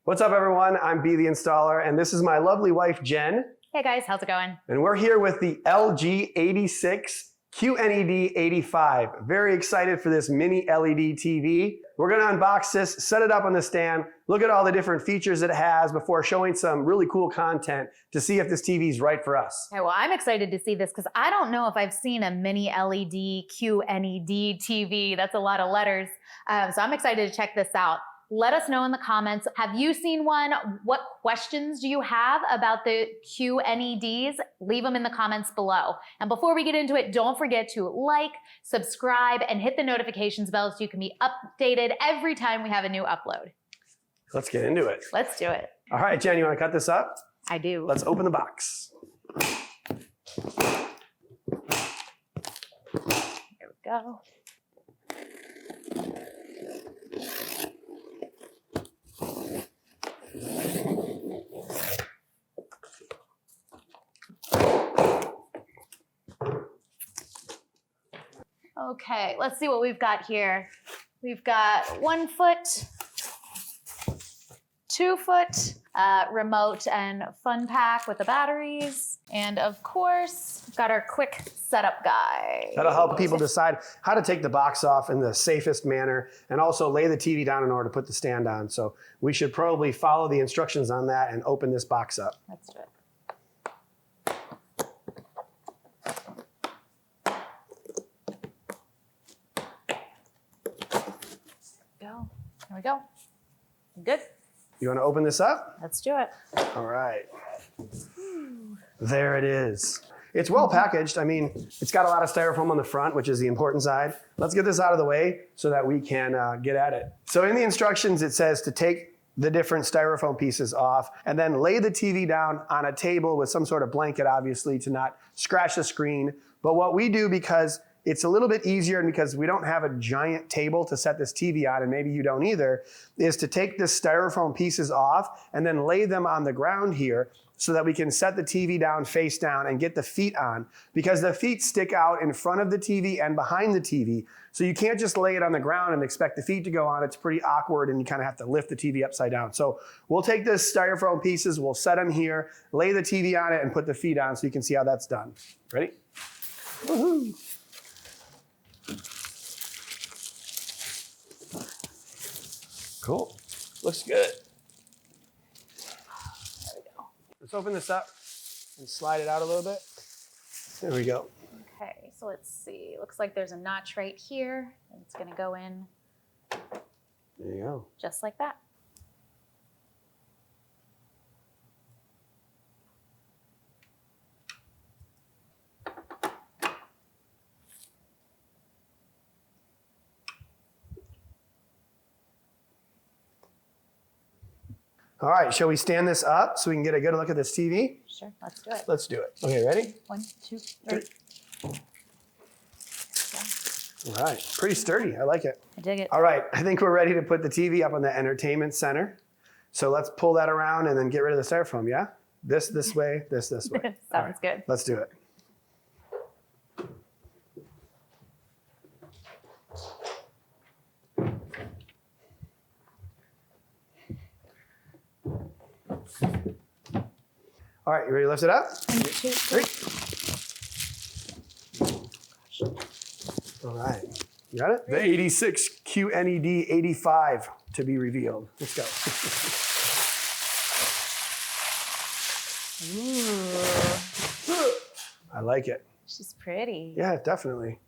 What's up, everyone? I'm B the Installer, and this is my lovely wife, Jen. Hey guys, how's it going? And we're here with the LG 86 QNED 85. Very excited for this mini LED TV. We're gonna unbox this, set it up on the stand, look at all the different features it has before showing some really cool content to see if this TV is right for us. Okay, well, I'm excited to see this because I don't know if I've seen a mini LED QNED TV. That's a lot of letters. So I'm excited to check this out. Let us know in the comments. Have you seen one? What questions do you have about the QNEDs? Leave them in the comments below. And before we get into it, don't forget to like, subscribe, and hit the notifications bell so you can be updated every time we have a new upload. Let's get into it. Let's do it. All right, Jen, you wanna cut this up? I do. Let's open the box. Here we go. Okay, let's see what we've got here. We've got 1 foot, 2 foot, remote and fun pack with the batteries. And of course, we've got our quick setup guide. That'll help people decide how to take the box off in the safest manner and also lay the TV down in order to put the stand on. So we should probably follow the instructions on that and open this box up. Let's do it. There we go. Good. You want to open this up? Let's do it. All right. There it is. It's well packaged. I mean, it's got a lot of styrofoam on the front, which is the important side. Let's get this out of the way so that we can get at it. So in the instructions, it says to take the different styrofoam pieces off and then lay the TV down on a table with some sort of blanket, obviously, to not scratch the screen. But what we do, because it's a little bit easier and because we don't have a giant table to set this TV on, and maybe you don't either, is to take the styrofoam pieces off and then lay them on the ground here so that we can set the TV down face down and get the feet on, because the feet stick out in front of the TV and behind the TV. So you can't just lay it on the ground and expect the feet to go on. It's pretty awkward and you kind of have to lift the TV upside down. So we'll take the styrofoam pieces, we'll set them here, lay the TV on it and put the feet on so you can see how that's done. Ready? Woohoo! Cool. Looks good. There we go. Let's open this up and slide it out a little bit. There we go. Okay, so let's see. Looks like there's a notch right here, and it's gonna go in There you go. just like that. All right, shall we stand this up so we can get a good look at this TV? Sure, let's do it. Let's do it. Okay, ready? 1, 2, 3. All right, pretty sturdy. I like it. I dig it. All right, I think we're ready to put the TV up on the entertainment center. So let's pull that around and then get rid of the styrofoam, yeah? This way, this way. All Sounds right, good. Let's do it. All right, you ready to lift it up? 1, 2, 3. All right, you got it? The 86 QNED 85 to be revealed. Let's go. Ooh, I like it. she's pretty. Yeah, definitely.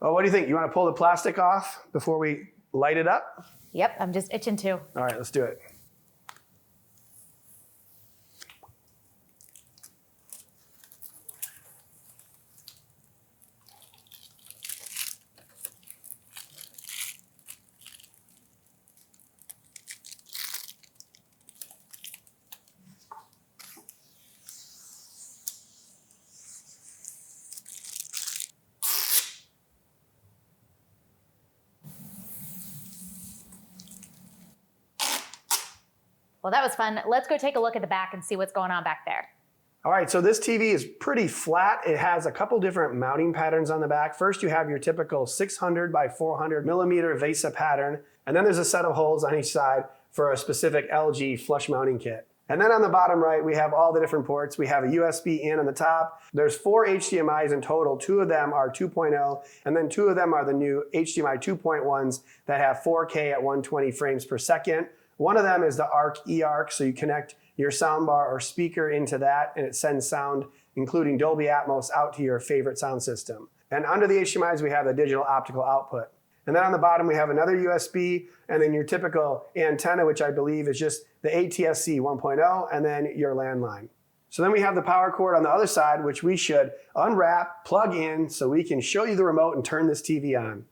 Oh, what do you think? You want to pull the plastic off before we light it up? Yep, I'm just itching too. All right, let's do it. Well, that was fun. Let's go take a look at the back and see what's going on back there. All right, so this TV is pretty flat. It has a couple different mounting patterns on the back. First, you have your typical 600 by 400 millimeter VESA pattern, and then there's a set of holes on each side for a specific LG flush mounting kit. And then on the bottom right, we have all the different ports. We have a USB in on the top. There's 4 HDMIs in total. 2 of them are 2.0, and then 2 of them are the new HDMI 2.1s that have 4K at 120 frames per second. One of them is the ARC eARC, so you connect your soundbar or speaker into that, and it sends sound, including Dolby Atmos, out to your favorite sound system. And under the HDMIs, we have the digital optical output. And then on the bottom, we have another USB, and then your typical antenna, which I believe is just the ATSC 1.0, and then your landline. So then we have the power cord on the other side, which we should unwrap, plug in, so we can show you the remote and turn this TV on.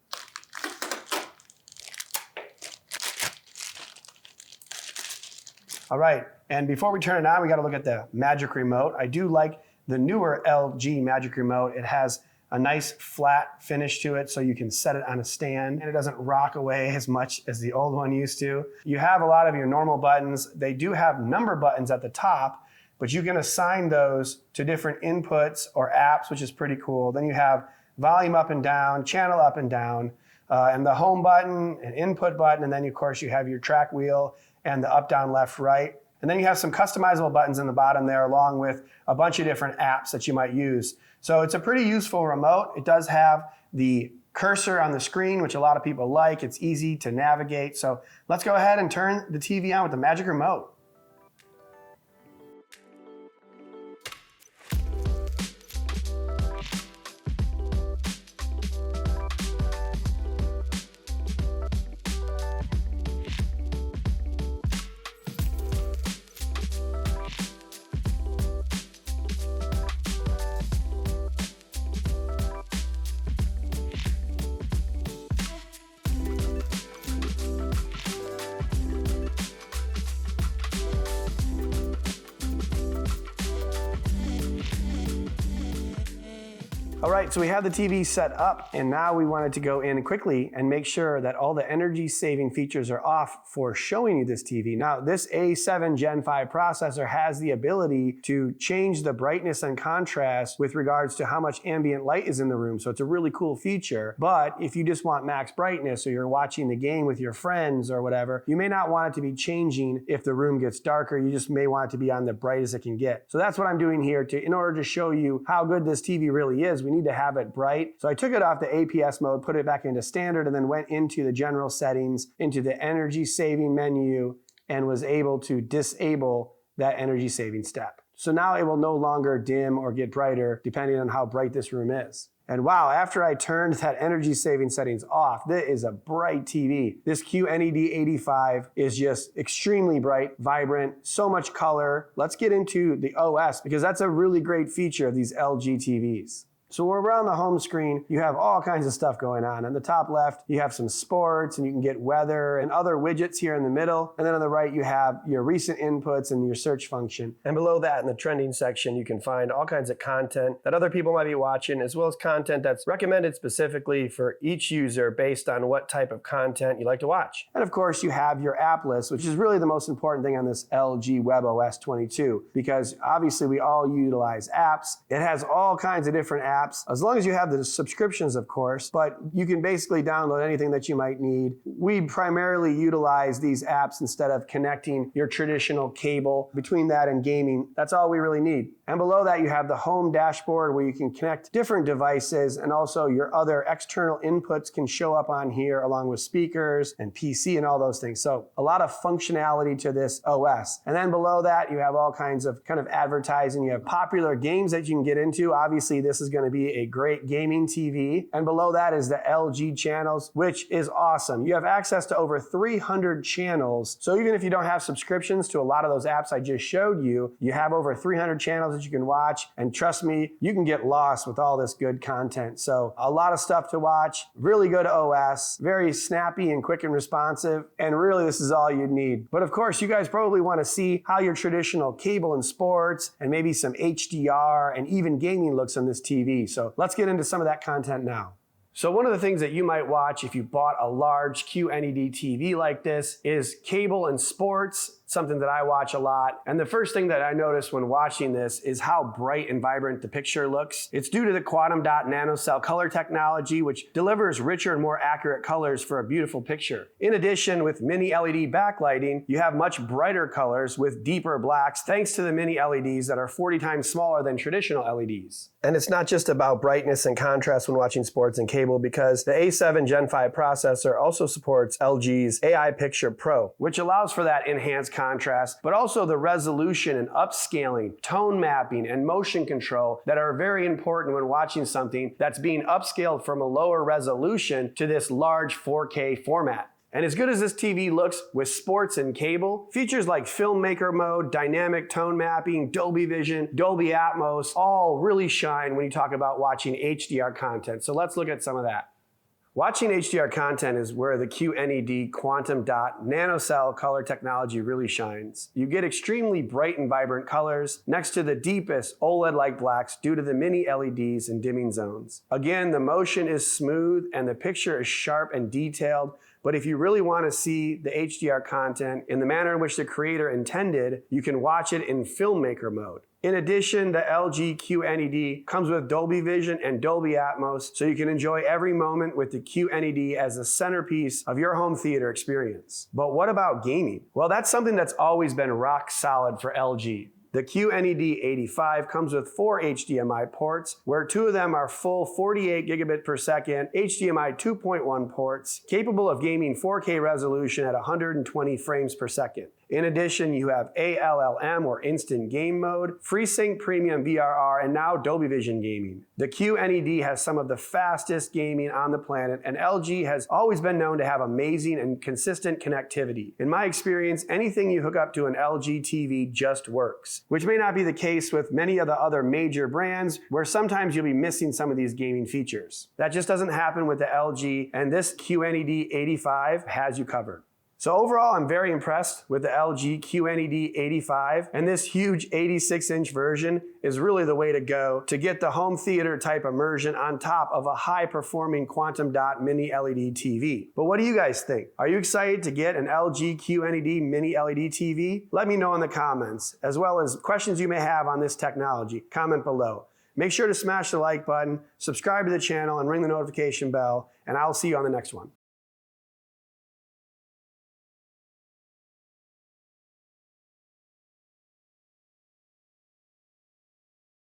All right, and before we turn it on, we gotta look at the Magic Remote. I do like the newer LG Magic Remote. It has a nice flat finish to it so you can set it on a stand and it doesn't rock away as much as the old one used to. You have a lot of your normal buttons. They do have number buttons at the top, but you can assign those to different inputs or apps, which is pretty cool. Then you have volume up and down, channel up and down, and the home button, an input button, and then of course you have your track wheel and the up, down, left, right. And then you have some customizable buttons in the bottom there along with a bunch of different apps that you might use. So it's a pretty useful remote. It does have the cursor on the screen, which a lot of people like. It's easy to navigate. So let's go ahead and turn the TV on with the Magic Remote. All right, so we have the TV set up, and now we wanted to go in quickly and make sure that all the energy saving features are off for showing you this TV. Now, this A7 Gen 5 processor has the ability to change the brightness and contrast with regards to how much ambient light is in the room, so it's a really cool feature. But if you just want max brightness or you're watching the game with your friends or whatever, you may not want it to be changing if the room gets darker. You just may want it to be on the brightest it can get. So that's what I'm doing here in order to show you how good this TV really is. We need to have it bright. So I took it off the APS mode, put it back into standard, and then went into the general settings, into the energy saving menu, and was able to disable that energy saving step. So now it will no longer dim or get brighter depending on how bright this room is. And wow, after I turned that energy saving settings off, this is a bright TV. This QNED85 is just extremely bright, vibrant, so much color. Let's get into the OS because that's a really great feature of these LG TVs. So when we're on the home screen, you have all kinds of stuff going on. On the top left, you have some sports and you can get weather and other widgets here in the middle. And then on the right, you have your recent inputs and your search function. And below that in the trending section, you can find all kinds of content that other people might be watching, as well as content that's recommended specifically for each user based on what type of content you like to watch. And of course, you have your app list, which is really the most important thing on this LG WebOS 22, because obviously we all utilize apps. It has all kinds of different apps, as long as you have the subscriptions, of course, but you can basically download anything that you might need. We primarily utilize these apps instead of connecting your traditional cable. Between that and gaming, that's all we really need. And below that, you have the home dashboard where you can connect different devices, and also your other external inputs can show up on here along with speakers and PC and all those things. So a lot of functionality to this OS. And then below that, you have all kinds of kind of advertising. You have popular games that you can get into. Obviously, this is going to be a great gaming TV. And below that is the LG channels, which is awesome. You have access to over 300 channels. So even if you don't have subscriptions to a lot of those apps I just showed you, you have over 300 channels that you can watch. And trust me, you can get lost with all this good content. So a lot of stuff to watch, really good OS, very snappy and quick and responsive. And really, this is all you need. But of course, you guys probably want to see how your traditional cable and sports and maybe some HDR and even gaming looks on this TV. So let's get into some of that content now. So one of the things that you might watch if you bought a large QNED TV like this is cable and sports something that I watch a lot. And the first thing that I noticed when watching this is how bright and vibrant the picture looks. It's due to the quantum dot nanocell color technology, which delivers richer and more accurate colors for a beautiful picture. In addition, with mini LED backlighting, you have much brighter colors with deeper blacks thanks to the mini LEDs that are 40 times smaller than traditional LEDs. And it's not just about brightness and contrast when watching sports and cable, because the A7 Gen 5 processor also supports LG's AI Picture Pro, which allows for that enhanced contrast, but also the resolution and upscaling, tone mapping, and motion control that are very important when watching something that's being upscaled from a lower resolution to this large 4K format. And as good as this TV looks with sports and cable, features like filmmaker mode, dynamic tone mapping, Dolby Vision, Dolby Atmos, all really shine when you talk about watching HDR content. So let's look at some of that. Watching HDR content is where the QNED quantum dot nanocell color technology really shines. You get extremely bright and vibrant colors next to the deepest OLED-like blacks due to the mini LEDs and dimming zones. Again, the motion is smooth and the picture is sharp and detailed, but if you really want to see the HDR content in the manner in which the creator intended, you can watch it in filmmaker mode. In addition, the LG QNED comes with Dolby Vision and Dolby Atmos, so you can enjoy every moment with the QNED as the centerpiece of your home theater experience. But what about gaming? Well, that's something that's always been rock solid for LG. The QNED 85 comes with 4 HDMI ports, where 2 of them are full 48 gigabit per second HDMI 2.1 ports, capable of gaming 4K resolution at 120 frames per second. In addition, you have ALLM or Instant Game Mode, FreeSync Premium VRR, and now Dolby Vision Gaming. The QNED has some of the fastest gaming on the planet, and LG has always been known to have amazing and consistent connectivity. In my experience, anything you hook up to an LG TV just works, which may not be the case with many of the other major brands, where sometimes you'll be missing some of these gaming features. That just doesn't happen with the LG, and this QNED 85 has you covered. So overall, I'm very impressed with the LG QNED 85, and this huge 86-inch version is really the way to go to get the home theater type immersion on top of a high-performing quantum dot mini LED TV. But what do you guys think? Are you excited to get an LG QNED mini LED TV? Let me know in the comments, as well as questions you may have on this technology. Comment below. Make sure to smash the like button, subscribe to the channel, and ring the notification bell, and I'll see you on the next one.